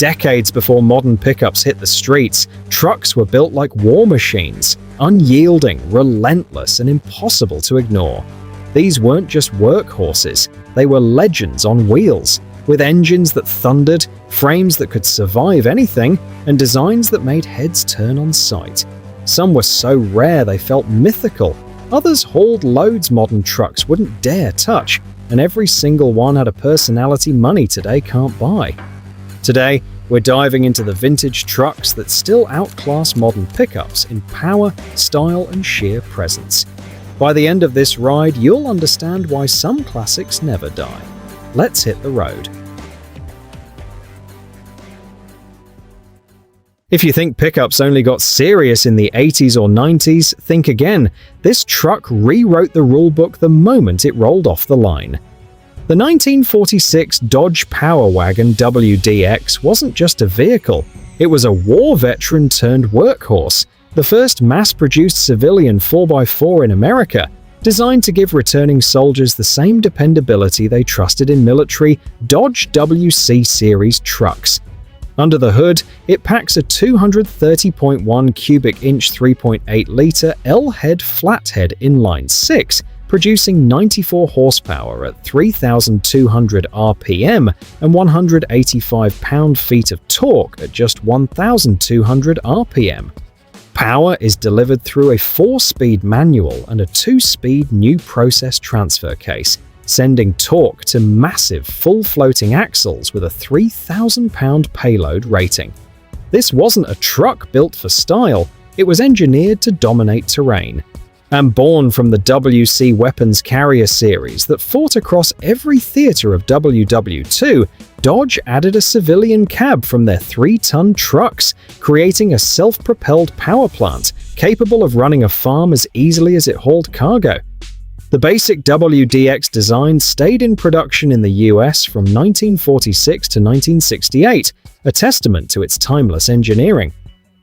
Decades before modern pickups hit the streets, trucks were built like war machines, unyielding, relentless, and impossible to ignore. These weren't just workhorses, they were legends on wheels, with engines that thundered, frames that could survive anything, and designs that made heads turn on sight. Some were so rare they felt mythical, others hauled loads modern trucks wouldn't dare touch, and every single one had a personality money today can't buy. Today, we're diving into the vintage trucks that still outclass modern pickups in power, style, and sheer presence. By the end of this ride, you'll understand why some classics never die. Let's hit the road. If you think pickups only got serious in the 80s or 90s, think again. This truck rewrote the rulebook the moment it rolled off the line. The 1946 Dodge Power Wagon WDX wasn't just a vehicle, it was a war veteran turned workhorse, the first mass-produced civilian 4x4 in America, designed to give returning soldiers the same dependability they trusted in military Dodge WC Series trucks. Under the hood, it packs a 230.1 cubic inch 3.8-liter L-head flathead inline-6, producing 94 horsepower at 3,200 RPM and 185 pound-feet of torque at just 1,200 RPM. Power is delivered through a 4-speed manual and a 2-speed new process transfer case, sending torque to massive full-floating axles with a 3,000-pound payload rating. This wasn't a truck built for style, it was engineered to dominate terrain. And born from the WC Weapons Carrier series that fought across every theater of WW2, Dodge added a civilian cab from their 3-ton trucks, creating a self-propelled power plant capable of running a farm as easily as it hauled cargo. The basic WDX design stayed in production in the US from 1946 to 1968, a testament to its timeless engineering.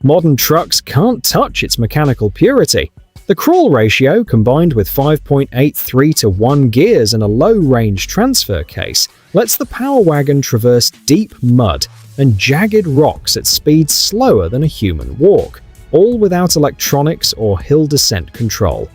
Modern trucks can't touch its mechanical purity. The crawl ratio, combined with 5.83 to 1 gears and a low-range transfer case, lets the Power Wagon traverse deep mud and jagged rocks at speeds slower than a human walk, all without electronics or hill descent control.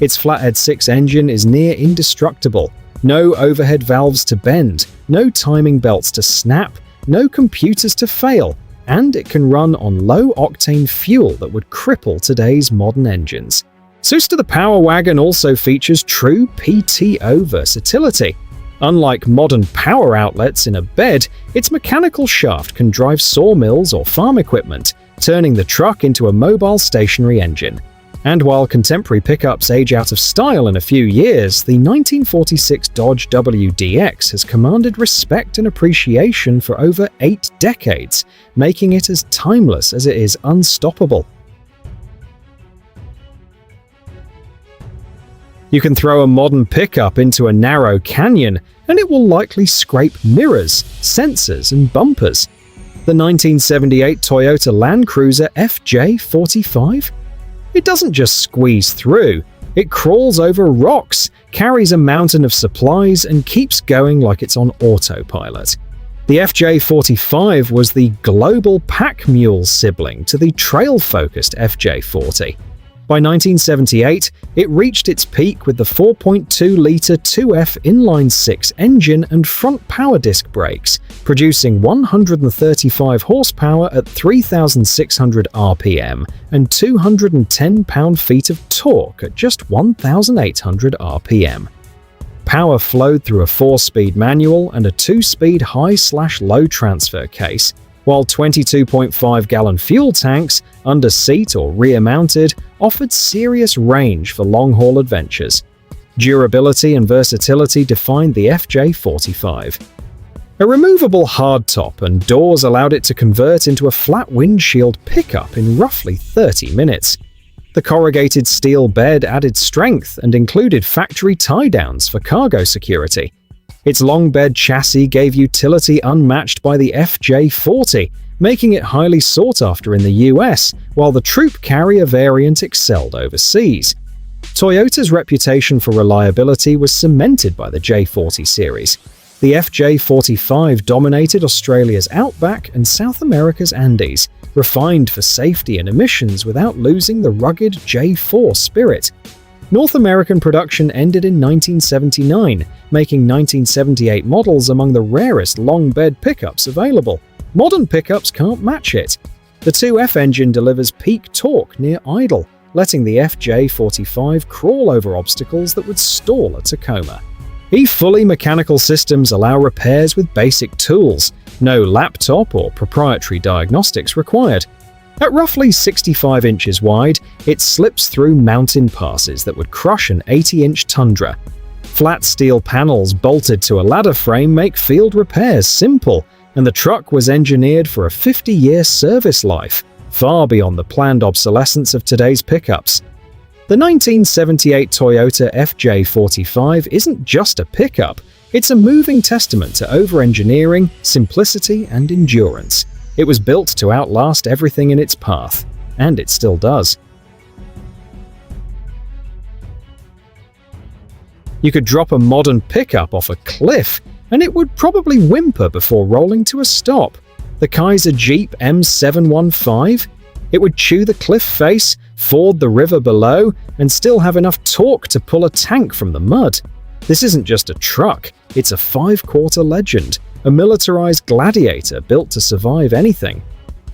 Its Flathead 6 engine is near indestructible. No overhead valves to bend, no timing belts to snap, no computers to fail, and it can run on low-octane fuel that would cripple today's modern engines. So the Power Wagon also features true PTO versatility. Unlike modern power outlets in a bed, its mechanical shaft can drive sawmills or farm equipment, turning the truck into a mobile stationary engine. And while contemporary pickups age out of style in a few years, the 1946 Dodge WDX has commanded respect and appreciation for over 8 decades, making it as timeless as it is unstoppable. You can throw a modern pickup into a narrow canyon, and it will likely scrape mirrors, sensors, and bumpers. The 1978 Toyota Land Cruiser FJ45? It doesn't just squeeze through, it crawls over rocks, carries a mountain of supplies, and keeps going like it's on autopilot. The FJ45 was the global pack mule sibling to the trail-focused FJ40. By 1978, it reached its peak with the 4.2-liter 2F inline-6 engine and front power disc brakes, producing 135 horsepower at 3,600 RPM and 210 pound-feet of torque at just 1,800 RPM. Power flowed through a 4-speed manual and a 2-speed high/low transfer case, while 22.5-gallon fuel tanks, under seat or rear-mounted, offered serious range for long-haul adventures. Durability and versatility defined the FJ45. A removable hardtop and doors allowed it to convert into a flat windshield pickup in roughly 30 minutes. The corrugated steel bed added strength and included factory tie-downs for cargo security. Its long bed chassis gave utility unmatched by the FJ40, making it highly sought after in the US, while the troop carrier variant excelled overseas. Toyota's reputation for reliability was cemented by the J40 series. The FJ45 dominated Australia's outback and South America's Andes, refined for safety and emissions without losing the rugged J4 spirit. North American production ended in 1979, making 1978 models among the rarest long-bed pickups available. Modern pickups can't match it. The 2F engine delivers peak torque near idle, letting the FJ45 crawl over obstacles that would stall a Tacoma. Fully mechanical systems allow repairs with basic tools, no laptop or proprietary diagnostics required. At roughly 65 inches wide, it slips through mountain passes that would crush an 80-inch Tundra. Flat steel panels bolted to a ladder frame make field repairs simple, and the truck was engineered for a 50-year service life, far beyond the planned obsolescence of today's pickups. The 1978 Toyota FJ45 isn't just a pickup, it's a moving testament to over-engineering, simplicity, and endurance. It was built to outlast everything in its path, and it still does. You could drop a modern pickup off a cliff, and it would probably whimper before rolling to a stop. The Kaiser Jeep M715? It would chew the cliff face, ford the river below, and still have enough torque to pull a tank from the mud. This isn't just a truck, it's a 5-quarter legend, a militarized gladiator built to survive anything.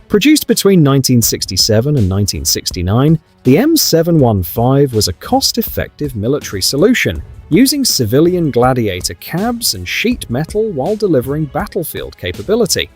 Produced between 1967 and 1969, the M715 was a cost-effective military solution, using civilian gladiator cabs and sheet metal while delivering battlefield capability.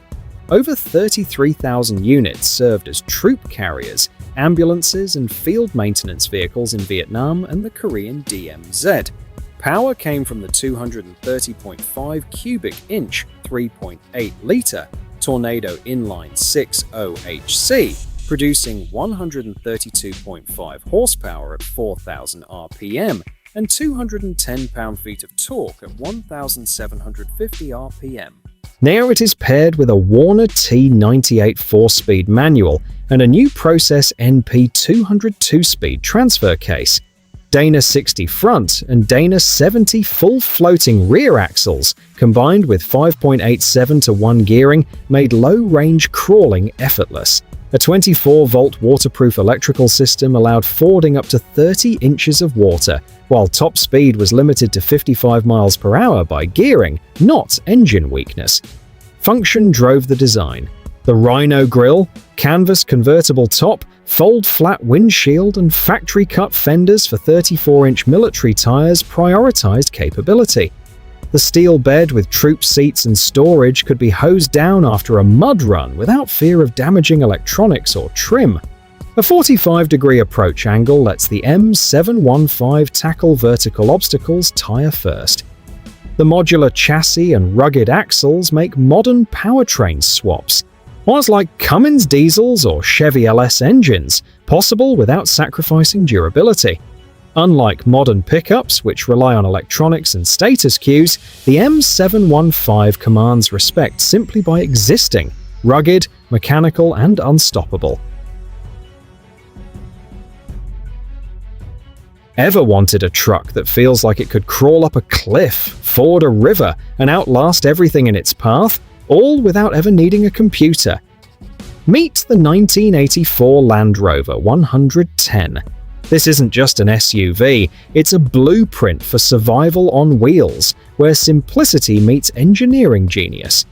Over 33,000 units served as troop carriers, ambulances, and field maintenance vehicles in Vietnam and the Korean DMZ. Power came from the 230.5 cubic inch, 3.8-liter Tornado Inline 6 OHC, producing 132.5 horsepower at 4,000 RPM and 210 pound-feet of torque at 1,750 RPM. Now it is paired with a Warner T98 4-speed manual and a new Process NP 200 2-speed transfer case. Dana 60 front and Dana 70 full floating rear axles, combined with 5.87 to 1 gearing, made low-range crawling effortless. A 24-volt waterproof electrical system allowed fording up to 30 inches of water, while top speed was limited to 55 miles per hour by gearing, not engine weakness. Function drove the design. The Rhino grille, canvas convertible top, fold-flat windshield, and factory-cut fenders for 34-inch military tires prioritized capability. The steel bed with troop seats and storage could be hosed down after a mud run without fear of damaging electronics or trim. A 45-degree approach angle lets the M715 tackle vertical obstacles tire first. The modular chassis and rugged axles make modern powertrain swaps. Was like Cummins diesels or Chevy LS engines, possible without sacrificing durability. Unlike modern pickups, which rely on electronics and status cues, the M715 commands respect simply by existing, rugged, mechanical, and unstoppable. Ever wanted a truck that feels like it could crawl up a cliff, ford a river, and outlast everything in its path, all without ever needing a computer? Meet the 1984 Land Rover 110. This isn't just an SUV, it's a blueprint for survival on wheels, where simplicity meets engineering genius.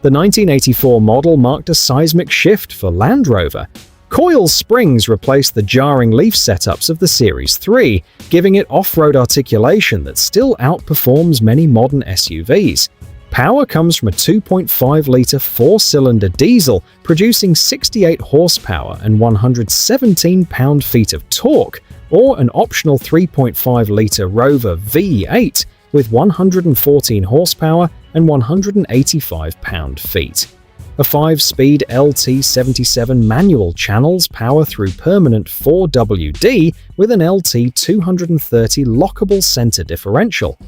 The 1984 model marked a seismic shift for Land Rover. Coil springs replaced the jarring leaf setups of the Series 3, giving it off-road articulation that still outperforms many modern SUVs. Power comes from a 2.5-liter 4-cylinder diesel, producing 68 horsepower and 117 pound-feet of torque, or an optional 3.5-liter Rover V8 with 114 horsepower and 185 pound-feet. A 5-speed LT77 manual channels power through permanent 4WD with an LT230 lockable center differential.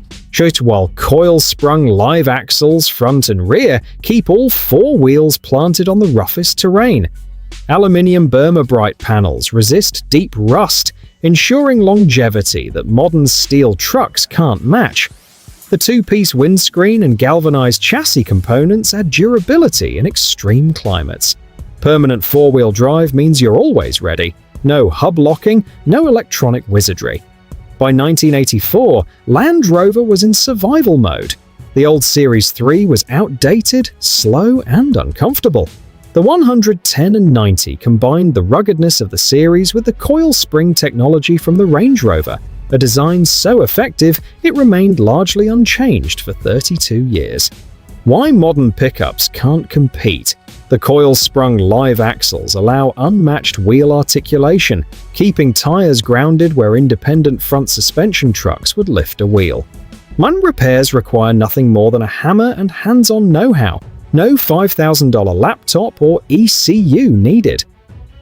While coil-sprung live axles front and rear keep all 4 wheels planted on the roughest terrain. Aluminium Burma Bright panels resist deep rust, ensuring longevity that modern steel trucks can't match. The two-piece windscreen and galvanized chassis components add durability in extreme climates. Permanent four-wheel drive means you're always ready. No hub locking, no electronic wizardry. By 1984, Land Rover was in survival mode. The old Series 3 was outdated, slow, and uncomfortable. The 110 and 90 combined the ruggedness of the series with the coil spring technology from the Range Rover, a design so effective it remained largely unchanged for 32 years. Why modern pickups can't compete? The coil-sprung live axles allow unmatched wheel articulation, keeping tires grounded where independent front suspension trucks would lift a wheel. Modern repairs require nothing more than a hammer and hands-on know-how. No $5,000 laptop or ECU needed.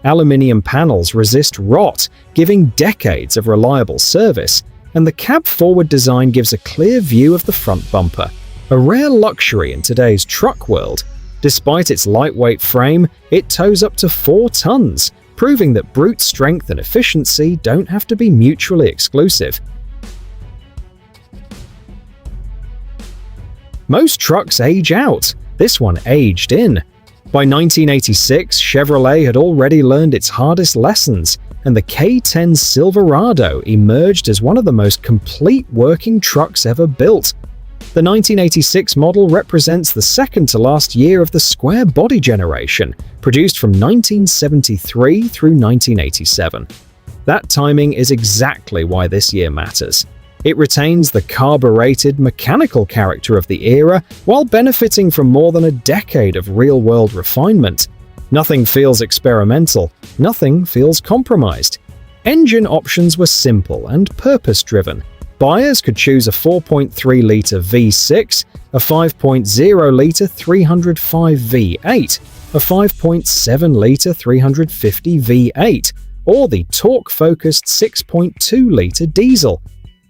Aluminium panels resist rot, giving decades of reliable service, and the cab-forward design gives a clear view of the front bumper, a rare luxury in today's truck world. Despite its lightweight frame, it tows up to 4 tons, proving that brute strength and efficiency don't have to be mutually exclusive. Most trucks age out. This one aged in. By 1986, Chevrolet had already learned its hardest lessons, and the K10 Silverado emerged as one of the most complete working trucks ever built. The 1986 model represents the second-to-last year of the square body generation, produced from 1973 through 1987. That timing is exactly why this year matters. It retains the carbureted, mechanical character of the era while benefiting from more than a decade of real-world refinement. Nothing feels experimental, nothing feels compromised. Engine options were simple and purpose-driven. Buyers could choose a 4.3-liter V6, a 5.0-liter 305 V8, a 5.7-liter 350 V8, or the torque-focused 6.2-liter diesel.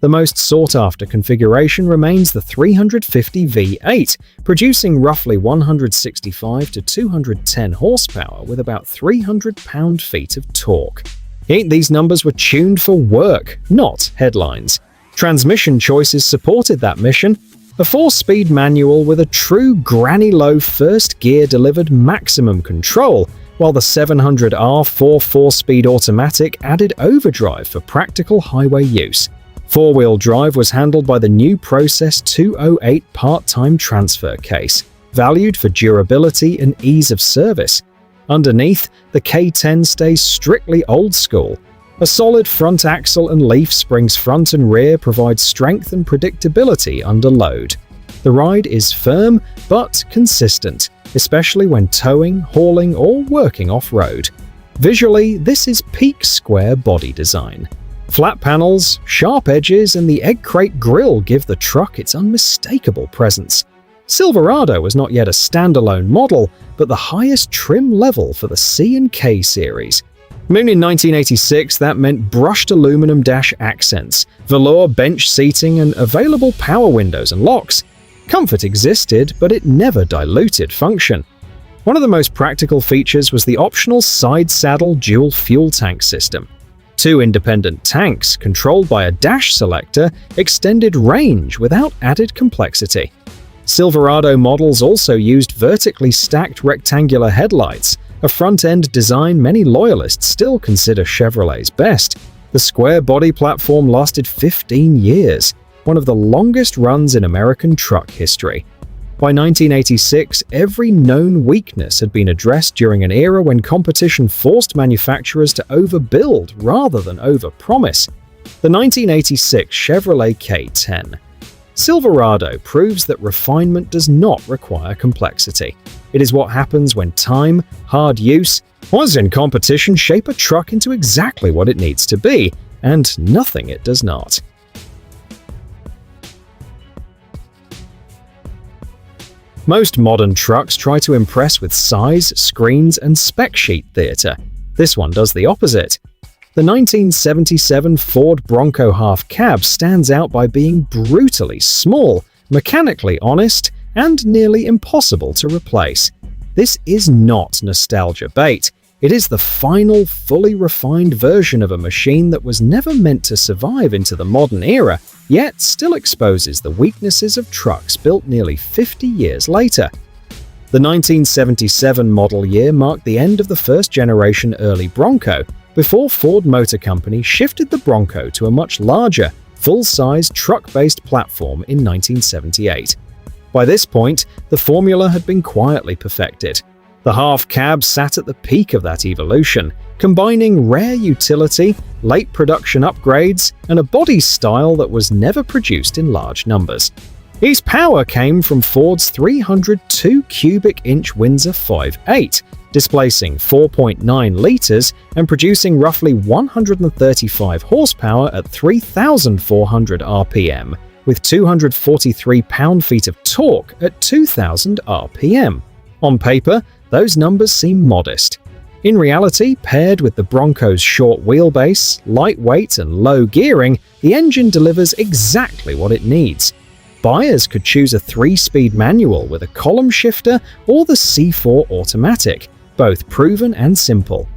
The most sought-after configuration remains the 350 V8, producing roughly 165 to 210 horsepower with about 300 pound-feet of torque. These numbers were tuned for work, not headlines. Transmission choices supported that mission. A 4-speed manual with a true granny-low first gear delivered maximum control, while the 700R 4-speed automatic added overdrive for practical highway use. Four-wheel drive was handled by the new Process 208 part-time transfer case, valued for durability and ease of service. Underneath, the K10 stays strictly old school. A solid front axle and leaf springs front and rear provide strength and predictability under load. The ride is firm but consistent, especially when towing, hauling, or working off-road. Visually, this is peak square body design. Flat panels, sharp edges, and the egg crate grille give the truck its unmistakable presence. Silverado was not yet a standalone model, but the highest trim level for the C and K series. In 1986, that meant brushed aluminum dash accents, velour bench seating, and available power windows and locks. Comfort existed, but it never diluted function. One of the most practical features was the optional side-saddle dual fuel tank system. 2 independent tanks, controlled by a dash selector, extended range without added complexity. Silverado models also used vertically stacked rectangular headlights, a front-end design many loyalists still consider Chevrolet's best. The square body platform lasted 15 years, one of the longest runs in American truck history. By 1986, every known weakness had been addressed during an era when competition forced manufacturers to overbuild rather than overpromise. The 1986 Chevrolet K10. Silverado proves that refinement does not require complexity. It is what happens when time, hard use, in competition shape a truck into exactly what it needs to be, and nothing it does not. Most modern trucks try to impress with size, screens, and spec sheet theater. This one does the opposite. The 1977 Ford Bronco half cab stands out by being brutally small, mechanically honest, and nearly impossible to replace. This is not nostalgia bait. It is the final, fully refined version of a machine that was never meant to survive into the modern era, yet still exposes the weaknesses of trucks built nearly 50 years later. The 1977 model year marked the end of the first-generation early Bronco, before Ford Motor Company shifted the Bronco to a much larger, full-size truck-based platform in 1978. By this point, the formula had been quietly perfected. The half-cab sat at the peak of that evolution, combining rare utility, late production upgrades, and a body style that was never produced in large numbers. Its power came from Ford's 302 cubic inch Windsor 5.8, displacing 4.9 liters and producing roughly 135 horsepower at 3,400 RPM, with 243 pound-feet of torque at 2,000 RPM. On paper, those numbers seem modest. In reality, paired with the Bronco's short wheelbase, lightweight, and low gearing, the engine delivers exactly what it needs. Buyers could choose a 3-speed manual with a column shifter or the C4 automatic, both proven and simple.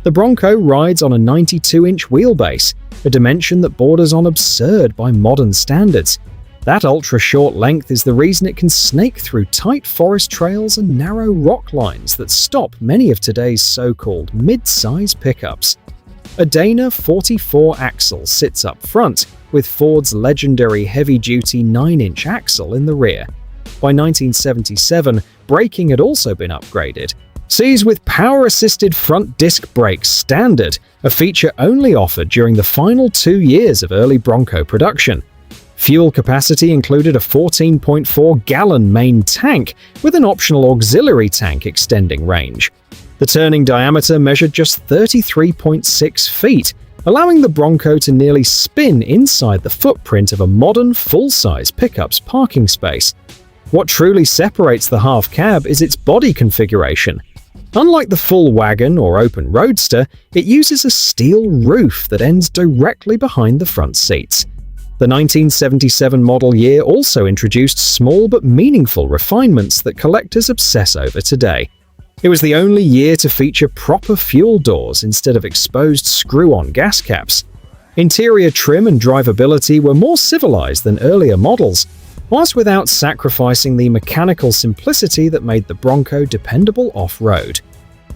The Bronco rides on a 92-inch wheelbase, a dimension that borders on absurd by modern standards. That ultra-short length is the reason it can snake through tight forest trails and narrow rock lines that stop many of today's so-called mid-size pickups. A Dana 44 axle sits up front, with Ford's legendary heavy-duty 9-inch axle in the rear. By 1977, braking had also been upgraded. Sees with power-assisted front disc brakes standard, a feature only offered during the final 2 years of early Bronco production. Fuel capacity included a 14.4-gallon main tank with an optional auxiliary tank extending range. The turning diameter measured just 33.6 feet, allowing the Bronco to nearly spin inside the footprint of a modern full-size pickup's parking space. What truly separates the half-cab is its body configuration. Unlike the full wagon or open roadster, it uses a steel roof that ends directly behind the front seats. The 1977 model year also introduced small but meaningful refinements that collectors obsess over today. It was the only year to feature proper fuel doors instead of exposed screw-on gas caps. Interior trim and drivability were more civilized than earlier models, whilst without sacrificing the mechanical simplicity that made the Bronco dependable off-road.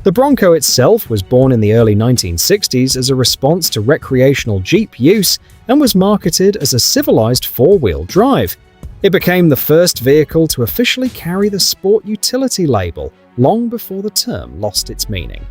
The Bronco itself was born in the early 1960s as a response to recreational Jeep use and was marketed as a civilized four-wheel drive. It became the first vehicle to officially carry the sport utility label, long before the term lost its meaning.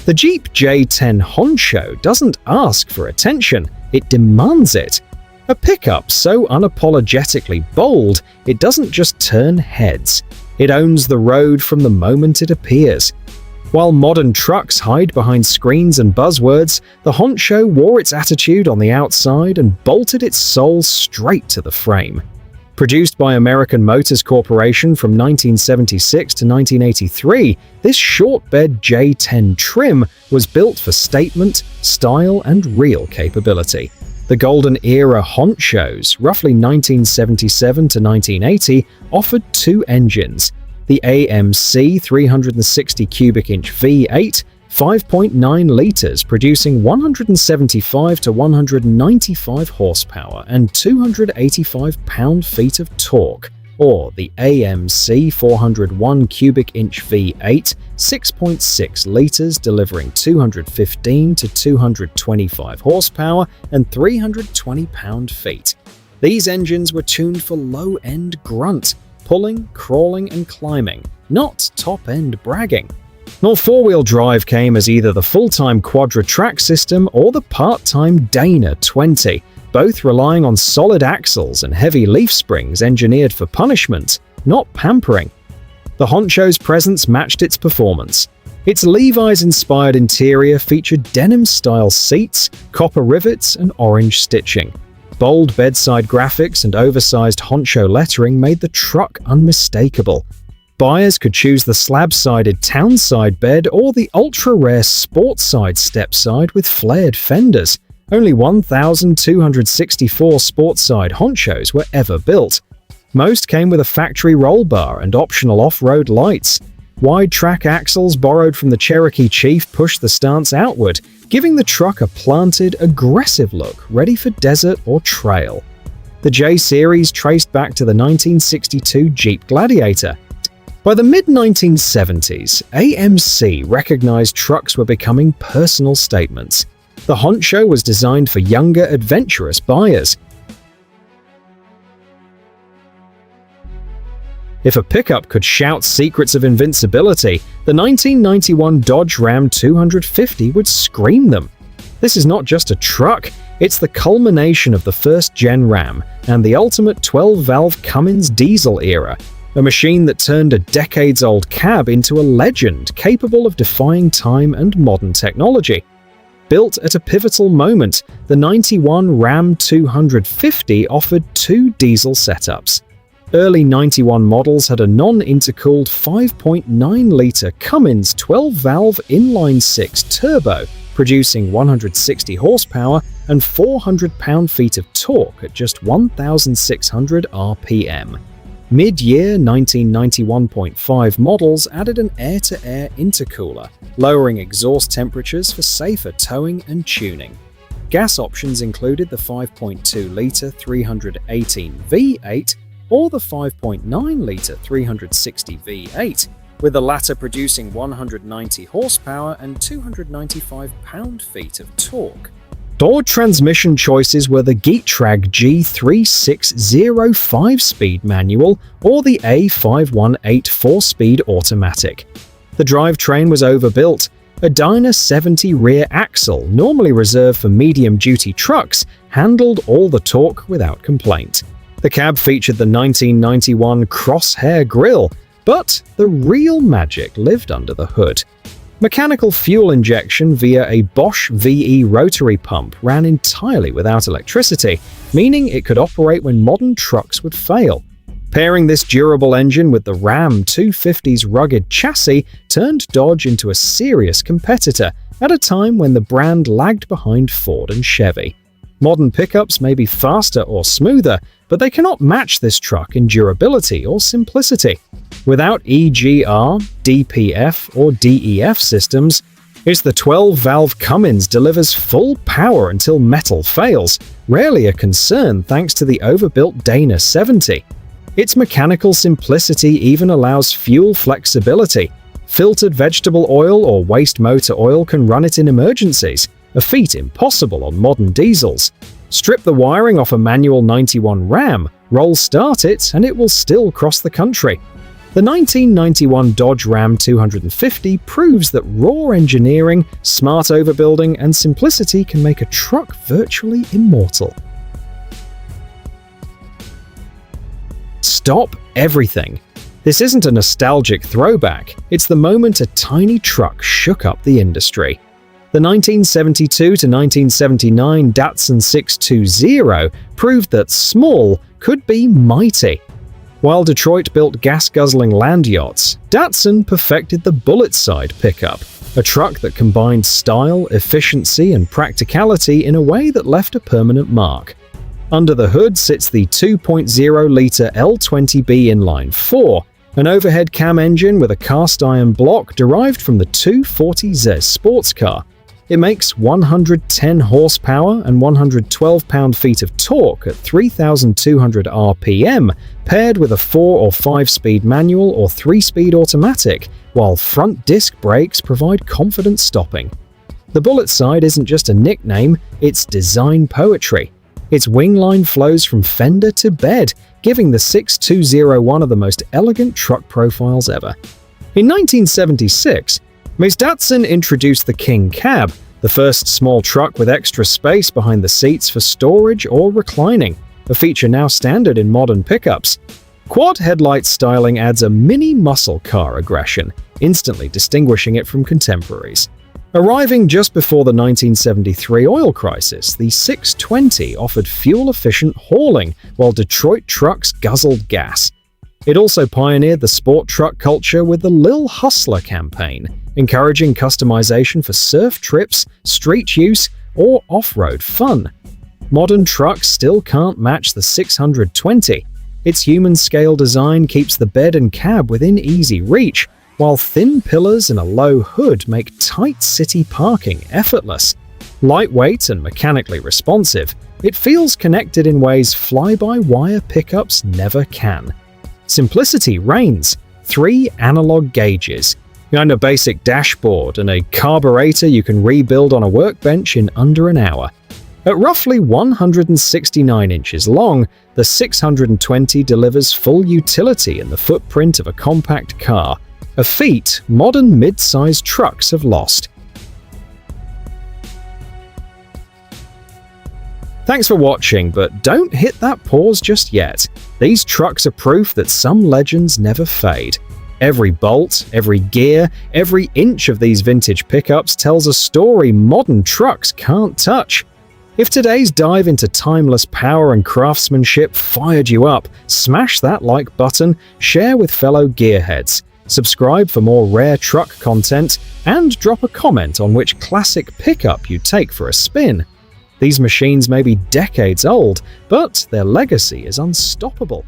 The Jeep J10 Honcho doesn't ask for attention, it demands it. A pickup so unapologetically bold, it doesn't just turn heads. It owns the road from the moment it appears. While modern trucks hide behind screens and buzzwords, the Honcho wore its attitude on the outside and bolted its soul straight to the frame. Produced by American Motors Corporation from 1976 to 1983, this short-bed J10 trim was built for statement, style, and real capability. The golden era Honchos, roughly 1977 to 1980, offered two engines: the AMC 360 cubic inch V8, 5.9 liters, producing 175 to 195 horsepower and 285 pound-feet of torque, or the AMC 401 cubic inch V8, 6.6 liters, delivering 215 to 225 horsepower and 320 pound-feet. These engines were tuned for low-end grunt, pulling, crawling, and climbing, not top-end bragging. Nor four-wheel drive came as either the full-time Quadra-Track system or the part-time Dana 20, both relying on solid axles and heavy leaf springs engineered for punishment, not pampering. The Honcho's presence matched its performance. Its Levi's-inspired interior featured denim-style seats, copper rivets, and orange stitching. Bold bedside graphics and oversized Honcho lettering made the truck unmistakable. Buyers could choose the slab-sided townside bed or the ultra-rare sport-side step-side with flared fenders. Only 1,264 sport-side Honchos were ever built. Most came with a factory roll bar and optional off-road lights. Wide track axles borrowed from the Cherokee Chief pushed the stance outward, giving the truck a planted, aggressive look ready for desert or trail. The J-Series traced back to the 1962 Jeep Gladiator. By the mid-1970s, AMC recognized trucks were becoming personal statements. The Honcho was designed for younger, adventurous buyers. If a pickup could shout secrets of invincibility, the 1991 Dodge Ram 250 would scream them. This is not just a truck, it's the culmination of the first-gen Ram and the ultimate 12-valve Cummins diesel era, a machine that turned a decades-old cab into a legend capable of defying time and modern technology. Built at a pivotal moment, the 91 Ram 250 offered two diesel setups. Early 91 models had a non-intercooled 5.9-liter Cummins 12-valve inline-six turbo, producing 160 horsepower and 400 pound-feet of torque at just 1,600 RPM. Mid-year 1991.5 models added an air-to-air intercooler, lowering exhaust temperatures for safer towing and tuning. Gas options included the 5.2-liter 318 V8 or the 5.9-liter 360 V8, with the latter producing 190 horsepower and 295 pound-feet of torque. Dodge transmission choices were the Getrag G3605 5-speed manual or the A518 4-speed automatic. The drivetrain was overbuilt. A Dyna 70 rear axle, normally reserved for medium-duty trucks, handled all the torque without complaint. The cab featured the 1991 Crosshair grille, but the real magic lived under the hood. Mechanical fuel injection via a Bosch VE rotary pump ran entirely without electricity, meaning it could operate when modern trucks would fail. Pairing this durable engine with the Ram 250's rugged chassis turned Dodge into a serious competitor at a time when the brand lagged behind Ford and Chevy. Modern pickups may be faster or smoother, but they cannot match this truck in durability or simplicity. Without EGR, DPF, or DEF systems, it's the 12-valve Cummins delivers full power until metal fails, rarely a concern thanks to the overbuilt Dana 70. Its mechanical simplicity even allows fuel flexibility. Filtered vegetable oil or waste motor oil can run it in emergencies, a feat impossible on modern diesels. Strip the wiring off a manual 91 Ram, roll start it, and it will still cross the country. The 1991 Dodge Ram 250 proves that raw engineering, smart overbuilding, and simplicity can make a truck virtually immortal. Stop everything. This isn't a nostalgic throwback, it's the moment a tiny truck shook up the industry. The 1972 to 1979 Datsun 620 proved that small could be mighty. While Detroit built gas-guzzling land yachts, Datsun perfected the bullet-side pickup, a truck that combined style, efficiency, and practicality in a way that left a permanent mark. Under the hood sits the 2.0-liter L20B inline-4, an overhead cam engine with a cast-iron block derived from the 240Z sports car. It makes 110 horsepower and 112 pound-feet of torque at 3,200 RPM, paired with a 4 or 5-speed manual or 3-speed automatic, while front disc brakes provide confident stopping. The bullet side isn't just a nickname, it's design poetry. Its wing line flows from fender to bed, giving the 620 one of the most elegant truck profiles ever. In 1976, Ms. Datsun introduced the King Cab, the first small truck with extra space behind the seats for storage or reclining, a feature now standard in modern pickups. Quad headlight styling adds a mini muscle car aggression, instantly distinguishing it from contemporaries. Arriving just before the 1973 oil crisis, the 620 offered fuel-efficient hauling while Detroit trucks guzzled gas. It also pioneered the sport truck culture with the Lil Hustler campaign, encouraging customization for surf trips, street use, or off-road fun. Modern trucks still can't match the 620. Its human-scale design keeps the bed and cab within easy reach, while thin pillars and a low hood make tight city parking effortless. Lightweight and mechanically responsive, it feels connected in ways fly-by-wire pickups never can. Simplicity reigns. 3 analog gauges, and a basic dashboard and a carburetor you can rebuild on a workbench in under an hour. At roughly 169 inches long, the 620 delivers full utility in the footprint of a compact car, a feat modern mid-sized trucks have lost. Thanks for watching, but don't hit that pause just yet. These trucks are proof that some legends never fade. Every bolt, every gear, every inch of these vintage pickups tells a story modern trucks can't touch. If today's dive into timeless power and craftsmanship fired you up, smash that like button, share with fellow gearheads, subscribe for more rare truck content, and drop a comment on which classic pickup you take for a spin. These machines may be decades old, but their legacy is unstoppable.